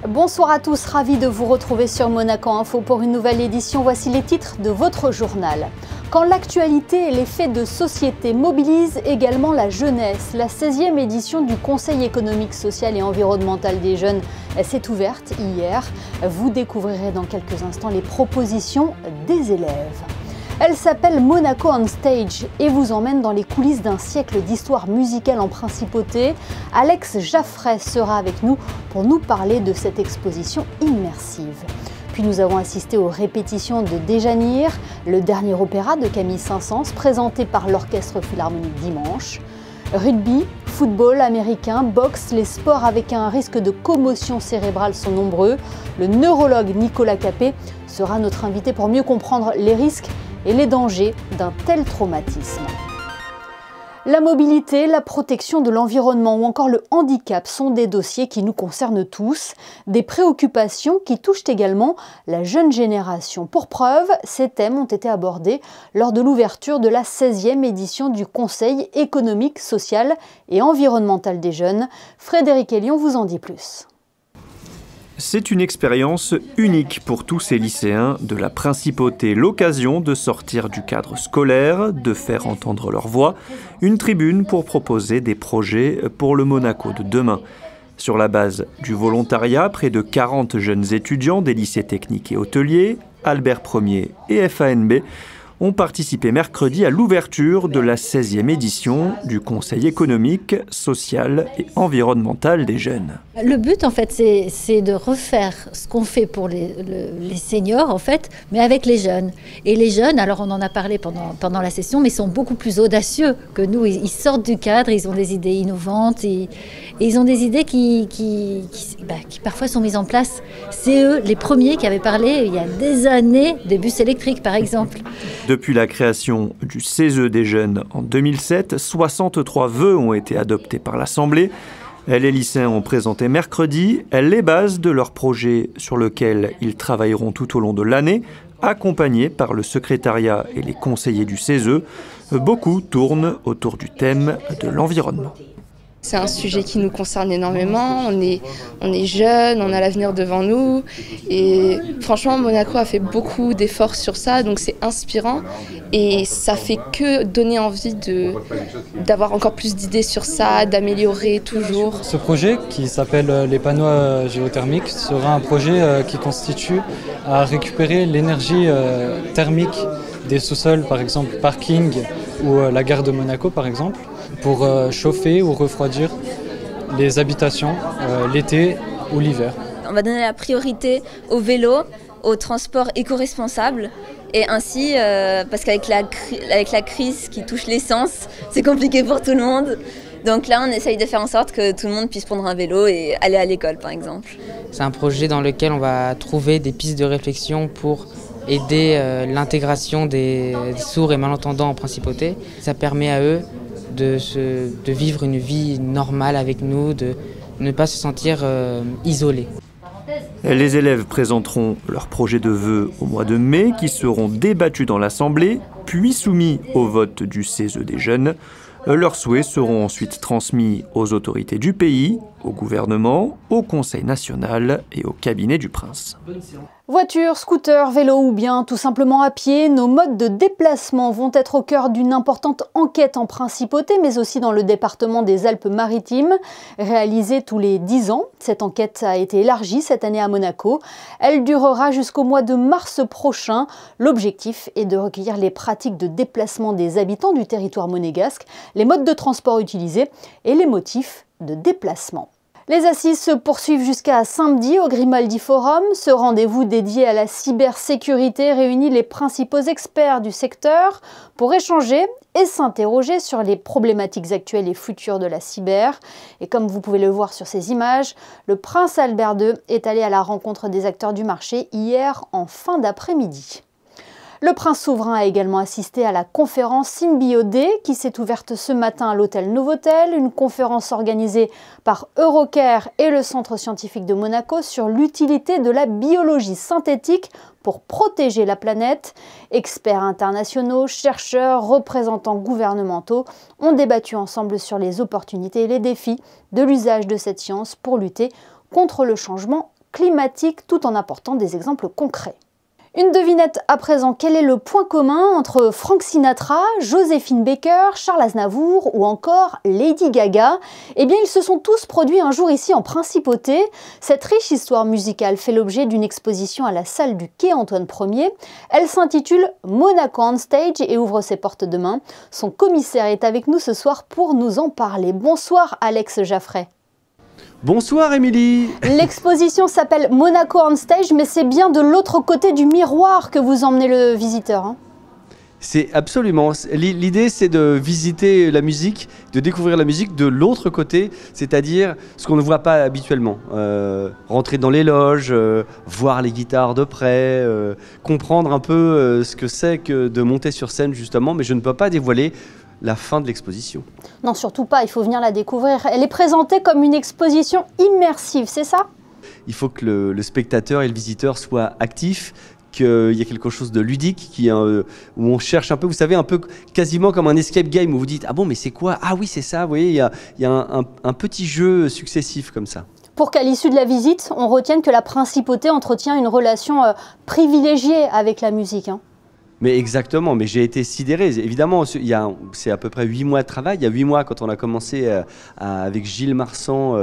Bonsoir à tous, ravi de vous retrouver sur Monaco Info pour une nouvelle édition. Voici les titres de votre journal. Quand l'actualité et les faits de société mobilisent également la jeunesse, la 16e édition du Conseil économique, social et environnemental des jeunes s'est ouverte hier. Vous découvrirez dans quelques instants les propositions des élèves. Elle s'appelle Monaco on Stage et vous emmène dans les coulisses d'un siècle d'histoire musicale en principauté. Alex Jaffray sera avec nous pour nous parler de cette exposition immersive. Puis nous avons assisté aux répétitions de Déjanire, le dernier opéra de Camille Saint-Saëns présenté par l'Orchestre Philharmonique dimanche. Rugby, football américain, boxe, les sports avec un risque de commotion cérébrale sont nombreux. Le neurologue Nicolas Capet sera notre invité pour mieux comprendre les risques et les dangers d'un tel traumatisme. La mobilité, la protection de l'environnement ou encore le handicap sont des dossiers qui nous concernent tous, des préoccupations qui touchent également la jeune génération. Pour preuve, ces thèmes ont été abordés lors de l'ouverture de la 16e édition du Conseil économique, social et environnemental des jeunes. Frédéric Elion vous en dit plus. C'est une expérience unique pour tous ces lycéens de la Principauté, l'occasion de sortir du cadre scolaire, de faire entendre leur voix, une tribune pour proposer des projets pour le Monaco de demain. Sur la base du volontariat, près de 40 jeunes étudiants des lycées techniques et hôteliers, Albert Ier et FANB, ont participé mercredi à l'ouverture de la 16e édition du Conseil économique, social et environnemental des jeunes. Le but, en fait, c'est de refaire ce qu'on fait pour les seniors, en fait, mais avec les jeunes. Et les jeunes, alors on en a parlé pendant la session, mais ils sont beaucoup plus audacieux que nous. Ils sortent du cadre, ils ont des idées innovantes, et ils ont des idées qui parfois sont mises en place. C'est eux, les premiers, qui avaient parlé il y a des années des bus électriques, par exemple. Depuis la création du CESE des jeunes en 2007, 63 vœux ont été adoptés par l'Assemblée. Les lycéens ont présenté mercredi les bases de leur projet sur lequel ils travailleront tout au long de l'année, accompagnés par le secrétariat et les conseillers du CESE. Beaucoup tournent autour du thème de l'environnement. C'est un sujet qui nous concerne énormément, on est jeunes, on a l'avenir devant nous et franchement Monaco a fait beaucoup d'efforts sur ça, donc c'est inspirant et ça fait que donner envie d'avoir encore plus d'idées sur ça, d'améliorer toujours. Ce projet qui s'appelle les panneaux géothermiques sera un projet qui constitue à récupérer l'énergie thermique des sous-sols, par exemple parking ou la gare de Monaco par exemple, pour chauffer ou refroidir les habitations l'été ou l'hiver. On va donner la priorité au vélo, au transport éco-responsable et ainsi, parce qu'avec la crise qui touche l'essence, c'est compliqué pour tout le monde. Donc là, on essaye de faire en sorte que tout le monde puisse prendre un vélo et aller à l'école, par exemple. C'est un projet dans lequel on va trouver des pistes de réflexion pour aider l'intégration des sourds et malentendants en principauté. Ça permet à eux de vivre une vie normale avec nous, de ne pas se sentir isolés. Les élèves présenteront leurs projets de vœux au mois de mai qui seront débattus dans l'Assemblée, puis soumis au vote du CESE des jeunes. Leurs souhaits seront ensuite transmis aux autorités du pays, au gouvernement, au Conseil national et au cabinet du prince. Voiture, scooter, vélo ou bien tout simplement à pied, nos modes de déplacement vont être au cœur d'une importante enquête en principauté, mais aussi dans le département des Alpes-Maritimes, réalisée tous les 10 ans. Cette enquête a été élargie cette année à Monaco. Elle durera jusqu'au mois de mars prochain. L'objectif est de recueillir les pratiques de déplacement des habitants du territoire monégasque, les modes de transport utilisés et les motifs de déplacement. Les assises se poursuivent jusqu'à samedi au Grimaldi Forum. Ce rendez-vous dédié à la cybersécurité réunit les principaux experts du secteur pour échanger et s'interroger sur les problématiques actuelles et futures de la cyber. Et comme vous pouvez le voir sur ces images, le prince Albert II est allé à la rencontre des acteurs du marché hier en fin d'après-midi. Le prince souverain a également assisté à la conférence Symbiodé qui s'est ouverte ce matin à l'hôtel Novotel, une conférence organisée par Eurocare et le Centre scientifique de Monaco sur l'utilité de la biologie synthétique pour protéger la planète. Experts internationaux, chercheurs, représentants gouvernementaux ont débattu ensemble sur les opportunités et les défis de l'usage de cette science pour lutter contre le changement climatique tout en apportant des exemples concrets. Une devinette à présent, quel est le point commun entre Frank Sinatra, Joséphine Baker, Charles Aznavour ou encore Lady Gaga? Eh bien, ils se sont tous produits un jour ici en Principauté. Cette riche histoire musicale fait l'objet d'une exposition à la salle du Quai Antoine Ier. Elle s'intitule Monaco on Stage et ouvre ses portes demain. Son commissaire est avec nous ce soir pour nous en parler. Bonsoir Alex Jaffray. Bonsoir Émilie. L'exposition s'appelle Monaco on Stage, mais c'est bien de l'autre côté du miroir que vous emmenez le visiteur. Hein. C'est absolument. L'idée, c'est de visiter la musique, de découvrir la musique de l'autre côté, c'est-à-dire ce qu'on ne voit pas habituellement. Rentrer dans les loges, voir les guitares de près, comprendre un peu ce que c'est que de monter sur scène justement, mais je ne peux pas dévoiler la fin de l'exposition. Non, surtout pas, il faut venir la découvrir. Elle est présentée comme une exposition immersive, c'est ça? Il faut que le spectateur et le visiteur soient actifs, qu'il y ait quelque chose de ludique, où on cherche un peu, vous savez, un peu quasiment comme un escape game, où vous dites « Ah bon, mais c'est quoi? Ah oui, c'est ça !» Vous voyez, il y a un petit jeu successif comme ça. Pour qu'à l'issue de la visite, on retienne que la Principauté entretient une relation privilégiée avec la musique. Hein. Mais exactement, mais j'ai été sidéré. Évidemment, c'est à peu près 8 mois de travail. Il y a 8 mois, quand on a commencé avec Gilles Marsan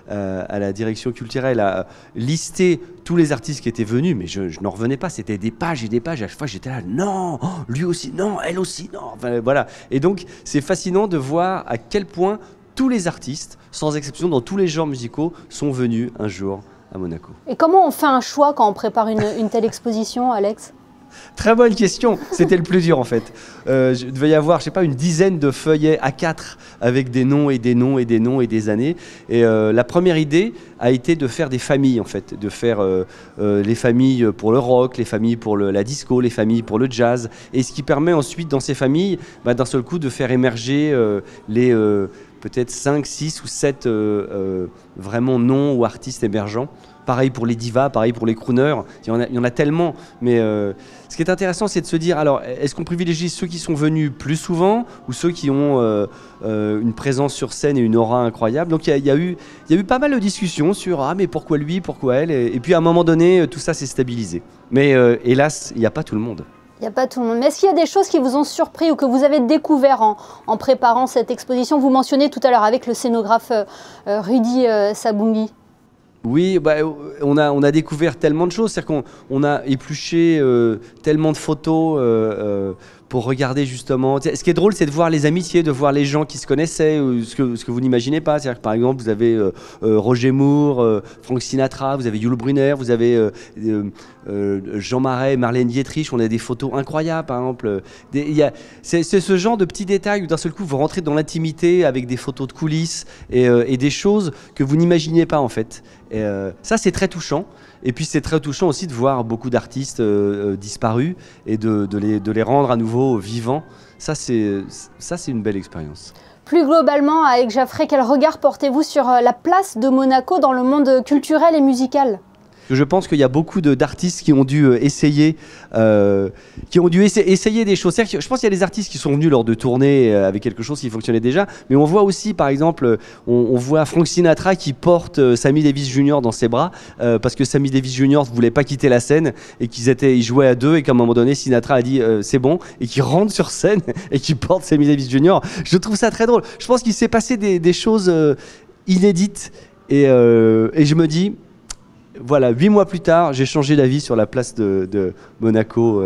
à la direction culturelle à lister tous les artistes qui étaient venus, mais je n'en revenais pas. C'était des pages et des pages. À chaque fois, j'étais là, non, lui aussi, non, elle aussi, non. Enfin, voilà. Et donc, c'est fascinant de voir à quel point tous les artistes, sans exception, dans tous les genres musicaux, sont venus un jour à Monaco. Et comment on fait un choix quand on prépare une telle exposition, Alex ? Très bonne question, c'était le plus dur en fait. Il devait y avoir, je sais pas, une dizaine de feuillets A4 avec des noms et des noms et des noms et des années. Et la première idée a été de faire des familles en fait, de faire les familles pour le rock, les familles pour la disco, les familles pour le jazz. Et ce qui permet ensuite dans ces familles, d'un seul coup, de faire émerger les peut-être 5, 6 ou 7 vraiment noms ou artistes émergents. Pareil pour les divas, pareil pour les crooners, il y en a tellement. Mais ce qui est intéressant, c'est de se dire, alors, est-ce qu'on privilégie ceux qui sont venus plus souvent ou ceux qui ont une présence sur scène et une aura incroyable? Donc il y a eu pas mal de discussions sur, ah mais pourquoi lui, pourquoi elle? Et puis à un moment donné, tout ça s'est stabilisé. Mais hélas, il n'y a pas tout le monde. Il n'y a pas tout le monde. Mais est-ce qu'il y a des choses qui vous ont surpris ou que vous avez découvert en préparant cette exposition? Vous mentionnez tout à l'heure avec le scénographe Rudy Sabungi. Oui, on a découvert tellement de choses, c'est-à-dire qu'on a épluché tellement de photos pour regarder justement. Ce qui est drôle, c'est de voir les amitiés, de voir les gens qui se connaissaient, ce que vous n'imaginez pas. C'est-à-dire que par exemple, vous avez Roger Moore, Frank Sinatra, vous avez Yul Brynner, vous avez Jean Marais, Marlène Dietrich. On a des photos incroyables, par exemple. C'est ce genre de petits détails où d'un seul coup, vous rentrez dans l'intimité avec des photos de coulisses et des choses que vous n'imaginez pas en fait. Et ça, c'est très touchant. Et puis, c'est très touchant aussi de voir beaucoup d'artistes disparus et de les rendre à nouveau vivants. Ça, c'est une belle expérience. Plus globalement, Alex Jaffray, quel regard portez-vous sur la place de Monaco dans le monde culturel et musical ? Je pense qu'il y a beaucoup d'artistes qui ont dû essayer des choses. Je pense qu'il y a des artistes qui sont venus lors de tournées avec quelque chose qui fonctionnait déjà, mais on voit aussi, par exemple, on voit Frank Sinatra qui porte Sammy Davis Jr. dans ses bras parce que Sammy Davis Jr. ne voulait pas quitter la scène et ils jouaient à deux et qu'à un moment donné, Sinatra a dit c'est bon et qu'il rentre sur scène et qu'il porte Sammy Davis Jr. Je trouve ça très drôle. Je pense qu'il s'est passé des choses inédites et je me dis, voilà, 8 mois plus tard, j'ai changé d'avis sur la place de Monaco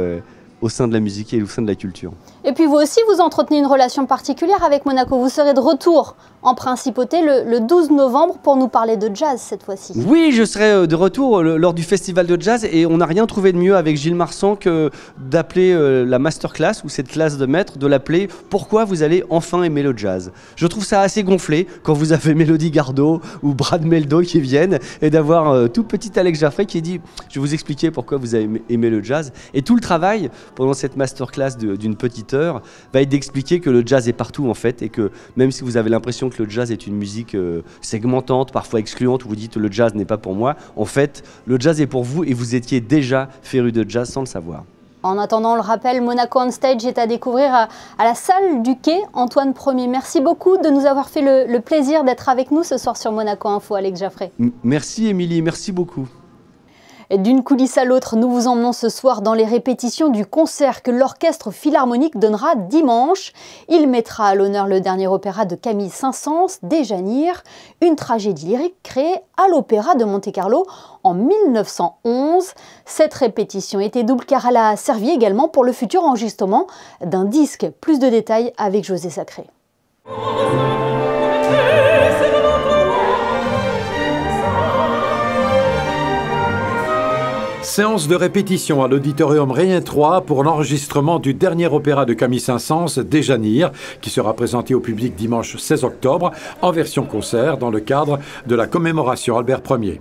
au sein de la musique et au sein de la culture. Et puis vous aussi, vous entretenez une relation particulière avec Monaco. Vous serez de retour en Principauté le 12 novembre pour nous parler de jazz cette fois-ci. Oui, je serai de retour lors du festival de jazz et on n'a rien trouvé de mieux avec Gilles Marsan que d'appeler la masterclass ou cette classe de maître, de l'appeler « Pourquoi vous allez enfin aimer le jazz ?» Je trouve ça assez gonflé quand vous avez Mélodie Gardot ou Brad Meldo qui viennent et d'avoir tout petit Alex Jaffray qui dit « Je vais vous expliquer pourquoi vous avez aimé le jazz ». Et tout le travail pendant cette masterclass d'une petite heure va être d'expliquer que le jazz est partout en fait et que même si vous avez l'impression que le jazz est une musique segmentante, parfois excluante, où vous dites le jazz n'est pas pour moi, en fait le jazz est pour vous et vous étiez déjà féru de jazz sans le savoir. En attendant, on le rappelle, Monaco on Stage est à découvrir à la salle du Quai Antoine Ier. Merci beaucoup de nous avoir fait le plaisir d'être avec nous ce soir sur Monaco Info, Alex Jaffray. Merci Émilie, merci beaucoup. D'une coulisse à l'autre, nous vous emmenons ce soir dans les répétitions du concert que l'Orchestre Philharmonique donnera dimanche. Il mettra à l'honneur le dernier opéra de Camille Saint-Saëns, Déjanire, une tragédie lyrique créée à l'Opéra de Monte-Carlo en 1911. Cette répétition était double car elle a servi également pour le futur enregistrement d'un disque. Plus de détails avec José Sacré. Séance de répétition à l'Auditorium Régnier 3 pour l'enregistrement du dernier opéra de Camille Saint-Saëns, Déjanire, qui sera présenté au public dimanche 16 octobre en version concert dans le cadre de la commémoration Albert Ier.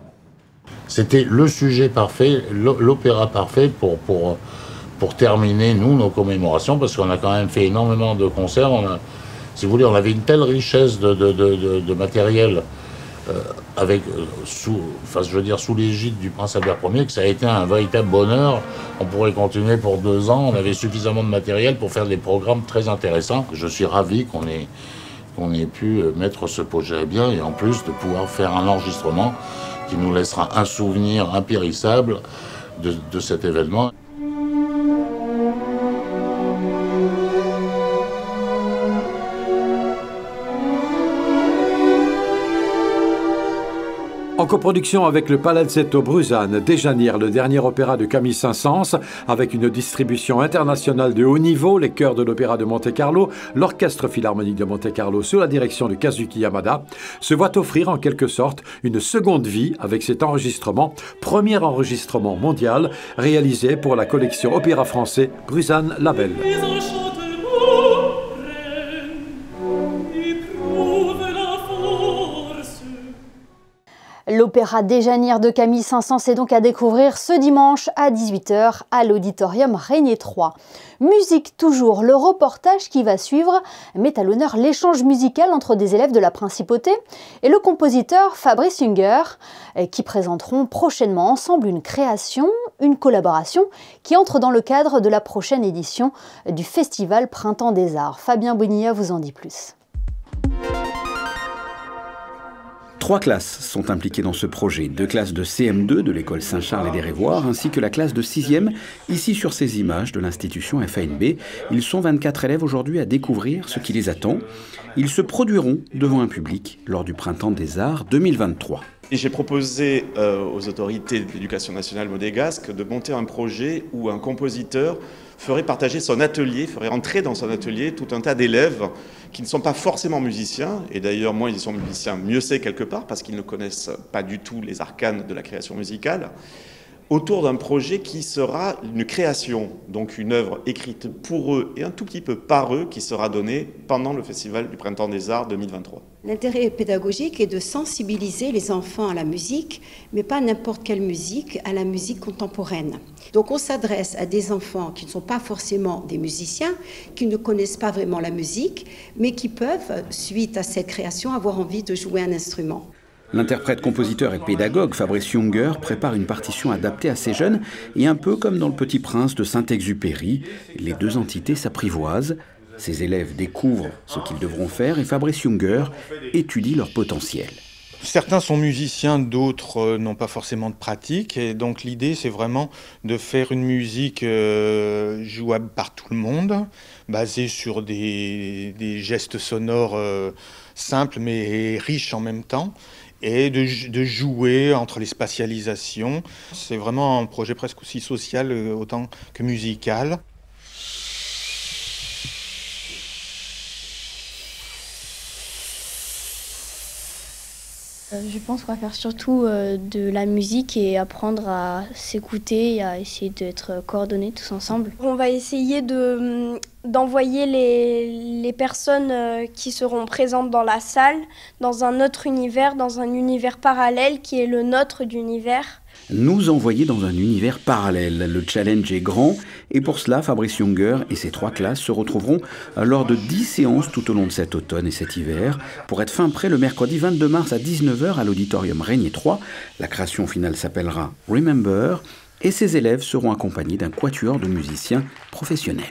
C'était le sujet parfait, l'opéra parfait pour terminer, nous, nos commémorations, parce qu'on a quand même fait énormément de concerts. Si vous voulez, on avait une telle richesse de matériel sous l'égide du prince Albert Ier, que ça a été un véritable bonheur. On pourrait continuer pour 2 ans. On avait suffisamment de matériel pour faire des programmes très intéressants. Je suis ravi qu'on ait pu mettre ce projet à bien et en plus de pouvoir faire un enregistrement qui nous laissera un souvenir impérissable de cet événement. En coproduction avec le Palazzetto Bruzane, Déjanire, le dernier opéra de Camille Saint-Saëns, avec une distribution internationale de haut niveau, les chœurs de l'Opéra de Monte-Carlo, l'Orchestre Philharmonique de Monte-Carlo sous la direction de Kazuki Yamada, se voit offrir en quelque sorte une seconde vie avec cet enregistrement, premier enregistrement mondial réalisé pour la collection Opéra français Bruzane Label. L'opéra Déjanire de Camille Saint-Saëns est donc à découvrir ce dimanche à 18 h à l'Auditorium Régnier 3. Musique toujours, le reportage qui va suivre met à l'honneur l'échange musical entre des élèves de la Principauté et le compositeur Fabrice Junger, qui présenteront prochainement ensemble une création, une collaboration qui entre dans le cadre de la prochaine édition du Festival Printemps des Arts. Fabien Bonilla vous en dit plus. 3 classes sont impliquées dans ce projet. 2 classes de CM2 de l'école Saint-Charles et des Révoirs, ainsi que la classe de 6e, ici sur ces images de l'institution FANB. Ils sont 24 élèves aujourd'hui à découvrir ce qui les attend. Ils se produiront devant un public lors du Printemps des Arts 2023. J'ai proposé aux autorités de l'éducation nationale monégasque de monter un projet où un compositeur ferait partager son atelier, ferait entrer dans son atelier tout un tas d'élèves qui ne sont pas forcément musiciens, et d'ailleurs moins ils sont musiciens, mieux c'est quelque part, parce qu'ils ne connaissent pas du tout les arcanes de la création musicale, autour d'un projet qui sera une création, donc une œuvre écrite pour eux et un tout petit peu par eux, qui sera donnée pendant le Festival du Printemps des Arts 2023. L'intérêt pédagogique est de sensibiliser les enfants à la musique, mais pas n'importe quelle musique, à la musique contemporaine. Donc on s'adresse à des enfants qui ne sont pas forcément des musiciens, qui ne connaissent pas vraiment la musique, mais qui peuvent, suite à cette création, avoir envie de jouer un instrument. L'interprète, compositeur et pédagogue Fabrice Junger prépare une partition adaptée à ces jeunes et un peu comme dans Le Petit Prince de Saint-Exupéry, les 2 entités s'apprivoisent. Ces élèves découvrent ce qu'ils devront faire et Fabrice Junger étudie leur potentiel. Certains sont musiciens, d'autres n'ont pas forcément de pratique. Et donc l'idée, c'est vraiment de faire une musique jouable par tout le monde, basée sur des gestes sonores simples mais riches en même temps, et de jouer entre les spatialisations. C'est vraiment un projet presque aussi social autant que musical. Je pense qu'on va faire surtout de la musique et apprendre à s'écouter et à essayer d'être coordonnés tous ensemble. On va essayer d'envoyer les personnes qui seront présentes dans la salle dans un autre univers, dans un univers parallèle qui est le nôtre d'univers. Nous envoyer dans un univers parallèle. Le challenge est grand et pour cela, Fabrice Junger et ses 3 classes se retrouveront lors de 10 séances tout au long de cet automne et cet hiver pour être fin prêt le mercredi 22 mars à 19 h à l'Auditorium Régnier 3. La création finale s'appellera Remember et ses élèves seront accompagnés d'un quatuor de musiciens professionnels.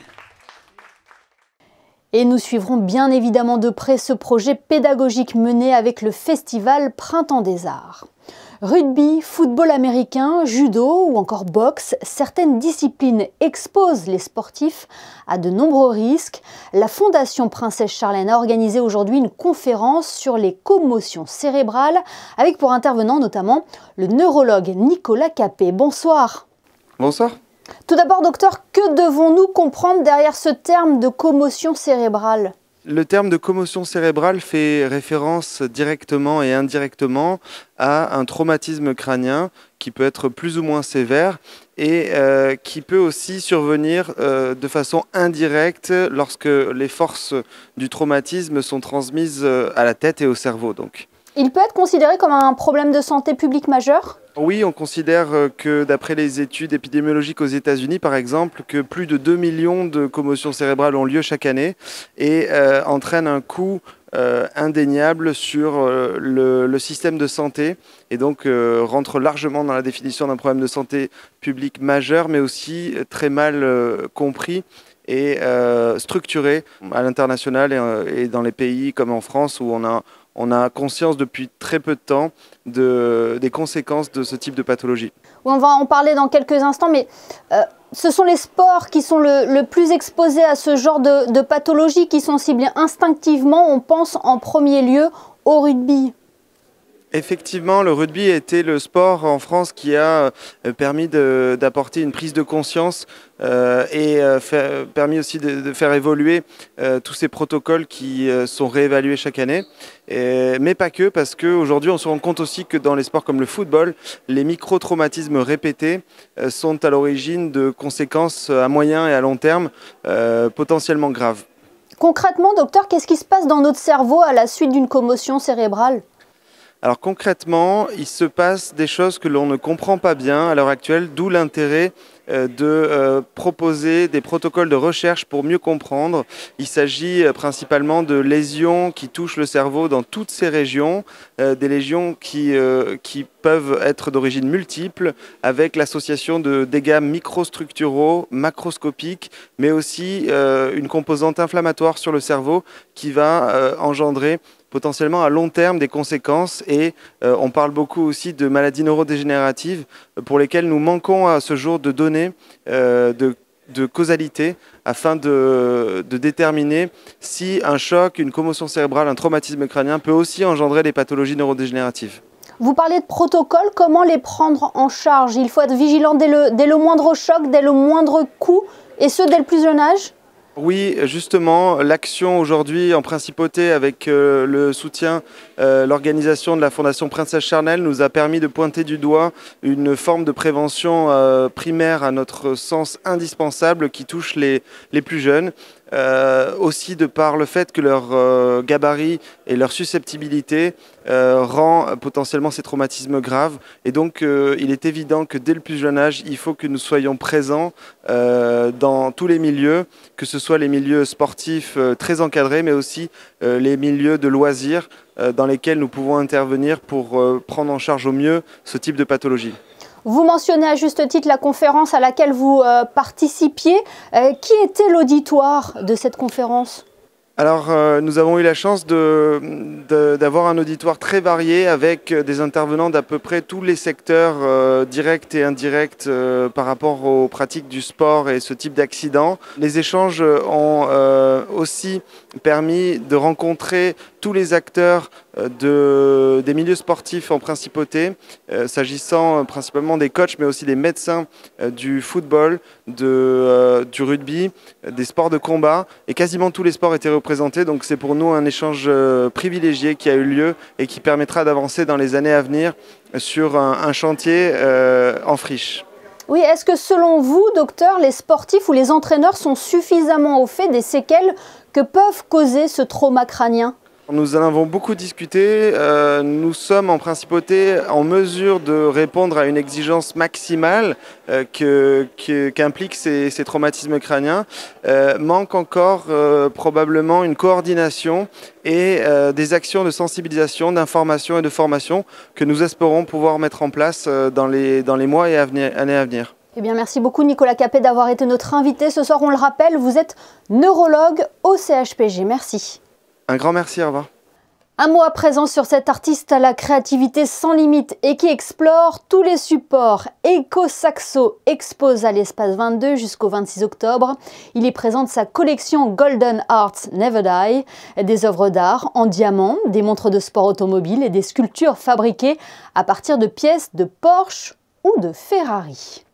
Et nous suivrons bien évidemment de près ce projet pédagogique mené avec le Festival Printemps des Arts. Rugby, football américain, judo ou encore boxe, certaines disciplines exposent les sportifs à de nombreux risques. La Fondation Princesse Charlène a organisé aujourd'hui une conférence sur les commotions cérébrales avec pour intervenant notamment le neurologue Nicolas Capet. Bonsoir. Bonsoir. Tout d'abord, docteur, que devons-nous comprendre derrière ce terme de commotion cérébrale ? Le terme de commotion cérébrale fait référence directement et indirectement à un traumatisme crânien qui peut être plus ou moins sévère et qui peut aussi survenir de façon indirecte lorsque les forces du traumatisme sont transmises à la tête et au cerveau. Donc. Il peut être considéré comme un problème de santé publique majeur ? Oui, on considère que d'après les études épidémiologiques aux États-Unis, par exemple, que plus de 2 millions de commotions cérébrales ont lieu chaque année et entraînent un coût indéniable sur le système de santé et donc rentre largement dans la définition d'un problème de santé publique majeur, mais aussi très mal compris et structuré à l'international et dans les pays comme en France où on a conscience depuis très peu de temps des conséquences de ce type de pathologie. Oui, on va en parler dans quelques instants, mais ce sont les sports qui sont le plus exposés à ce genre de pathologie, qui sont ciblés instinctivement. On pense en premier lieu au rugby. Effectivement, le rugby a été le sport en France qui a permis d'apporter une prise de conscience et permis aussi de faire évoluer tous ces protocoles qui sont réévalués chaque année. Mais pas que, parce qu'aujourd'hui on se rend compte aussi que dans les sports comme le football, les micro-traumatismes répétés sont à l'origine de conséquences à moyen et à long terme potentiellement graves. Concrètement, docteur, qu'est-ce qui se passe dans notre cerveau à la suite d'une commotion cérébrale ? Alors concrètement, il se passe des choses que l'on ne comprend pas bien à l'heure actuelle, d'où l'intérêt de proposer des protocoles de recherche pour mieux comprendre. Il s'agit principalement de lésions qui touchent le cerveau dans toutes ces régions, des lésions qui peuvent être d'origine multiple, avec l'association de dégâts microstructuraux, macroscopiques, mais aussi une composante inflammatoire sur le cerveau qui va engendrer potentiellement à long terme des conséquences et on parle beaucoup aussi de maladies neurodégénératives pour lesquelles nous manquons à ce jour de données de causalité afin de déterminer si un choc, une commotion cérébrale, un traumatisme crânien peut aussi engendrer des pathologies neurodégénératives. Vous parlez de protocoles, comment les prendre en charge? Il faut être vigilant dès le moindre choc, dès le moindre coup, et ce dès le plus jeune âge? Oui, justement, l'action aujourd'hui en principauté avec le soutien, l'organisation de la Fondation Princesse Charlène nous a permis de pointer du doigt une forme de prévention primaire à notre sens indispensable qui touche les plus jeunes. Aussi de par le fait que leur gabarit et leur susceptibilité rend potentiellement ces traumatismes graves. Et donc il est évident que dès le plus jeune âge, il faut que nous soyons présents dans tous les milieux, que ce soit les milieux sportifs très encadrés, mais aussi les milieux de loisirs dans lesquels nous pouvons intervenir pour prendre en charge au mieux ce type de pathologie. Vous mentionnez à juste titre la conférence à laquelle vous participiez. Qui était l'auditoire de cette conférence ? Alors, nous avons eu la chance d'avoir un auditoire très varié avec des intervenants d'à peu près tous les secteurs directs et indirects par rapport aux pratiques du sport et ce type d'accident. Les échanges ont aussi permis de rencontrer tous les acteurs des milieux sportifs en principauté, s'agissant principalement des coachs mais aussi des médecins du football, du rugby, des sports de combat, et quasiment tous les sports étaient représentés, donc c'est pour nous un échange privilégié qui a eu lieu et qui permettra d'avancer dans les années à venir sur un chantier en friche. Oui, est-ce que selon vous, docteur, les sportifs ou les entraîneurs sont suffisamment au fait des séquelles que peuvent causer ce trauma crânien ? Nous en avons beaucoup discuté. Nous sommes en principauté en mesure de répondre à une exigence maximale qu'impliquent ces traumatismes crâniens. Manque encore probablement une coordination et des actions de sensibilisation, d'information et de formation que nous espérons pouvoir mettre en place dans les mois et années à venir. Eh bien, merci beaucoup Nicolas Capet d'avoir été notre invité ce soir. On le rappelle, vous êtes neurologue au CHPG. Merci. Un grand merci, au revoir. Un mot à présent sur cet artiste à la créativité sans limite et qui explore tous les supports. Eiko Saxo expose à l'Espace 22 jusqu'au 26 octobre. Il y présente sa collection Golden Arts Never Die, des œuvres d'art en diamant, des montres de sport automobile et des sculptures fabriquées à partir de pièces de Porsche ou de Ferrari.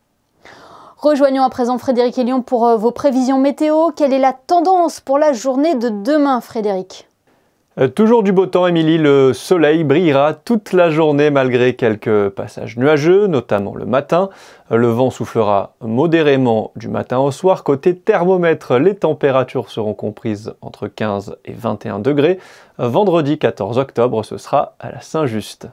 Rejoignons à présent Frédéric Elion pour vos prévisions météo. Quelle est la tendance pour la journée de demain, Frédéric ? Toujours du beau temps, Émilie, le soleil brillera toute la journée malgré quelques passages nuageux, notamment le matin. Le vent soufflera modérément du matin au soir. Côté thermomètre, les températures seront comprises entre 15 et 21 degrés. Vendredi 14 octobre, ce sera à la Saint-Just.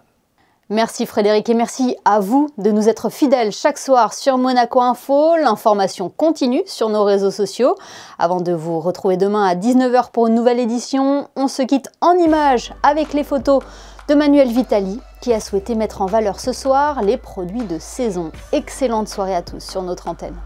Merci Frédéric et merci à vous de nous être fidèles chaque soir sur Monaco Info. L'information continue sur nos réseaux sociaux. Avant de vous retrouver demain à 19 h pour une nouvelle édition, on se quitte en images avec les photos de Manuel Vitali qui a souhaité mettre en valeur ce soir les produits de saison. Excellente soirée à tous sur notre antenne.